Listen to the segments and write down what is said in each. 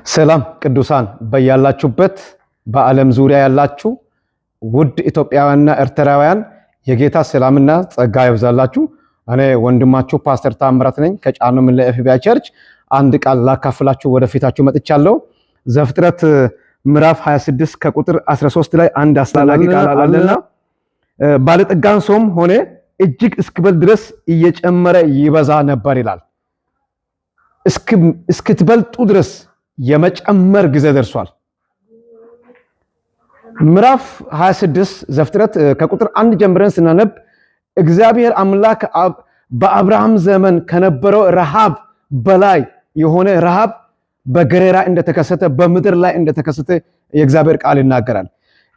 ሰላም ቅዱሳን በያላችሁበት በዓለም ዙሪያ ያላችሁ ውድ ኢትዮጵያውያንና ኤርትራውያን የጌታ ሰላምና ጸጋ ይብዛላችሁ። እኔ ወንድማችሁ ፓስተር ታምራት ነኝ ከጫኖ ምን ለኤፍቢአይ ቸርች። አንድ ቃል ላካፍላችሁ ወደፊታችሁ መጥቻለሁ። ዘፍጥረት ምዕራፍ 26 ከቁጥር 13 ላይ አንድ አስተላላጊ ቃል አለና ባለጠጋን ሰውም ሆነ እጅግ እስክበል ድረስ እየጨመረ ይበዛ ነበር ይላል። እስክትበልጡ ድረስ የመጨመር ጊዜ ደርሷል። ምዕራፍ 26 ዘፍጥረት ከቁጥር 1 ጀምረን ስናነብ እግዚአብሔር አምላክ በአብርሃም ዘመን ከነበረው ረሃብ በላይ የሆነ ረሃብ በገሬራ እንደተከሰተ በምድር ላይ እንደተከሰተ የእግዚአብሔር ቃል ይናገራል።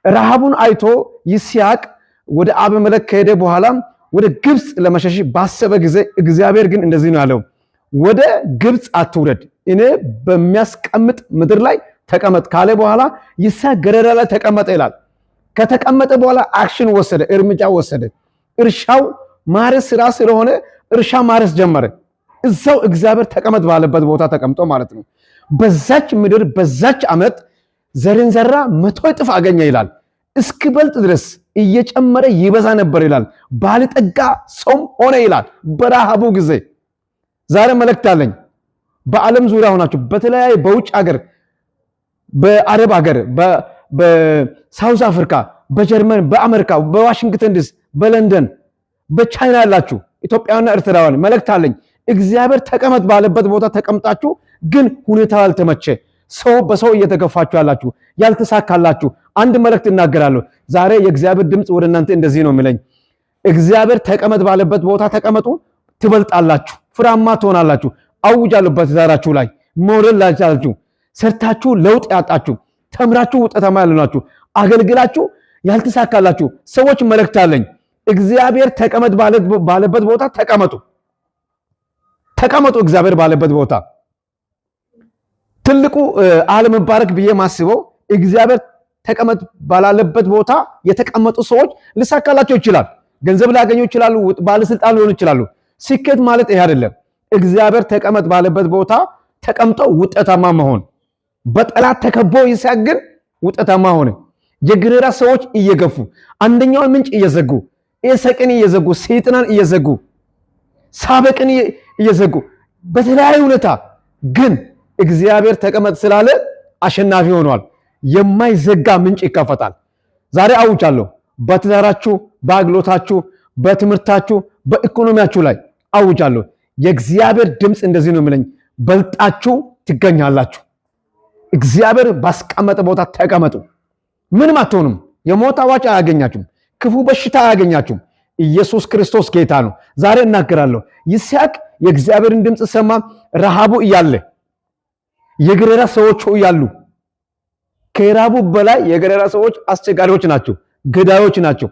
ረሃቡን አይቶ ይስሐቅ ወደ አቤሜሌክ ከሄደ በኋላ ወደ ግብጽ ለመሸሽ ባሰበ ጊዜ እግዚአብሔር ግን እንደዚህ ነው ያለው፣ ወደ ግብጽ አትውረድ፣ እኔ በሚያስቀምጥ ምድር ላይ ተቀመጥ ካለ በኋላ ይስሐቅ ገሬራ ላይ ተቀመጠ ይላል። ከተቀመጠ በኋላ አክሽን ወሰደ፣ እርምጃ ወሰደ። እርሻው ማረስ ስራ ስለሆነ እርሻ ማረስ ጀመረ። እዛው እግዚአብሔር ተቀመጥ ባለበት ቦታ ተቀምጦ ማለት ነው። በዛች ምድር በዛች ዓመት ዘርን ዘራ 100 እጥፍ አገኘ ይላል። እስክበልጥ ድረስ እየጨመረ ይበዛ ነበር ይላል። ባለጠጋ ሰው ሆነ ይላል በረሃቡ ጊዜ። ዛሬ መልእክት አለኝ። በዓለም ዙሪያ ሆናችሁ በተለያየ በውጭ ሀገር፣ በአረብ ሀገር፣ በሳውዝ አፍሪካ፣ በጀርመን፣ በአሜሪካ፣ በዋሽንግተን ዲሲ፣ በለንደን፣ በቻይና ያላችሁ ኢትዮጵያውያንና ኤርትራውያን መልእክት አለኝ። እግዚአብሔር ተቀመጥ ባለበት ቦታ ተቀምጣችሁ ግን ሁኔታው ያልተመቸ ሰው በሰው እየተገፋችሁ ያላችሁ ያልተሳካላችሁ አንድ መልእክት እናገራለሁ። ዛሬ የእግዚአብሔር ድምጽ ወደ እናንተ እንደዚህ ነው የሚለኝ፣ እግዚአብሔር ተቀመጥ ባለበት ቦታ ተቀመጡ፣ ትበልጣላችሁ፣ ፍሬያማ ትሆናላችሁ። አውጃለሁ። በትዳራችሁ ላይ ሞራል ላቻችሁ፣ ሰርታችሁ ለውጥ ያጣችሁ፣ ተምራችሁ ውጤታማ ያልሆናችሁ፣ አገልግላችሁ ያልተሳካላችሁ ሰዎች መልእክት አለኝ። እግዚአብሔር ተቀመጥ ባለበት ቦታ ተቀመጡ። ተቀመጡ እግዚአብሔር ባለበት ቦታ። ትልቁ አለመባረክ ብዬ ማስበው እግዚአብሔር ተቀመጥ ባላለበት ቦታ የተቀመጡ ሰዎች ሊሳካላቸው ይችላል፣ ገንዘብ ሊያገኙ ይችላሉ፣ ባለስልጣን ሊሆኑ ይችላሉ። ስኬት ማለት ይሄ አይደለም። እግዚአብሔር ተቀመጥ ባለበት ቦታ ተቀምጠው ውጤታማ መሆን። በጠላት ተከቦ ይስሐቅ ግን ውጤታማ ሆነ። የገሬራ ሰዎች እየገፉ አንደኛውን ምንጭ እየዘጉ ኤሰቅን እየዘጉ ሰይጣንን እየዘጉ ሳበቅን እየዘጉ በተለያየ ሁኔታ ግን እግዚአብሔር ተቀመጥ ስላለ አሸናፊ ሆኗል። የማይዘጋ ምንጭ ይከፈታል። ዛሬ አውጃለሁ። በትዳራችሁ፣ በአገልግሎታችሁ፣ በትምህርታችሁ፣ በኢኮኖሚያችሁ ላይ አውጃለሁ። የእግዚአብሔር ድምጽ እንደዚህ ነው የሚለኝ፣ በልጣችሁ ትገኛላችሁ። እግዚአብሔር ባስቀመጠ ቦታ ተቀመጡ። ምንም አትሆኑም። የሞት አዋጅ አያገኛችሁም። ክፉ በሽታ አያገኛችሁም። ኢየሱስ ክርስቶስ ጌታ ነው። ዛሬ እናገራለሁ። ይስሐቅ የእግዚአብሔርን ድምጽ ሰማ። ረሃቡ እያለ የገሬራ ሰዎች እያሉ፣ ከረሃቡ በላይ የገሬራ ሰዎች አስቸጋሪዎች ናቸው፣ ገዳዮች ናቸው።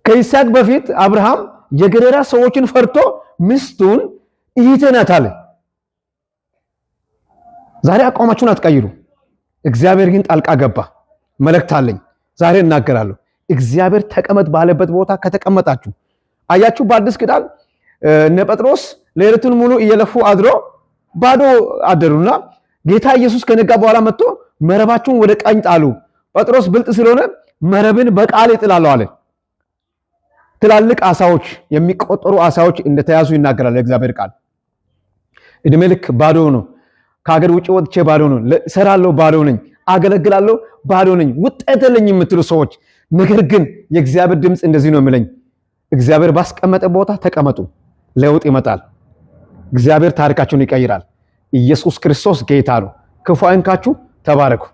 ከይስሐቅ በፊት አብርሃም የገሬራ ሰዎችን ፈርቶ ሚስቱን እህቴ ናት አለ። ዛሬ አቋማችሁን አትቀይሩ። እግዚአብሔር ግን ጣልቃ ገባ። መልእክት አለኝ። ዛሬ እናገራለሁ። እግዚአብሔር ተቀመጥ ባለበት ቦታ ከተቀመጣችሁ አያችሁ። በአዲስ ኪዳን እነ ጴጥሮስ ሌሊቱን ሙሉ እየለፉ አድሮ ባዶ አደሩና ጌታ ኢየሱስ ከነጋ በኋላ መጥቶ መረባችሁን ወደ ቀኝ ጣሉ። ጴጥሮስ ብልጥ ስለሆነ መረብን በቃል ይጥላለሁ አለ። ትላልቅ አሳዎች፣ የሚቆጠሩ አሳዎች እንደተያዙ ይናገራል የእግዚአብሔር ቃል። እድሜ ልክ ባዶ ነው። ከሀገር ውጭ ወጥቼ ባዶ ነው፣ እሰራለሁ ባዶ ነኝ፣ አገለግላለሁ ባዶ ነኝ፣ ውጤት የለኝም የምትሉ ሰዎች፣ ነገር ግን የእግዚአብሔር ድምጽ እንደዚህ ነው የሚለኝ፣ እግዚአብሔር ባስቀመጠ ቦታ ተቀመጡ፣ ለውጥ ይመጣል። እግዚአብሔር ታሪካችሁን ይቀይራል። ኢየሱስ ክርስቶስ ጌታ ነው። ክፉ አይንካችሁ። ተባረኩ።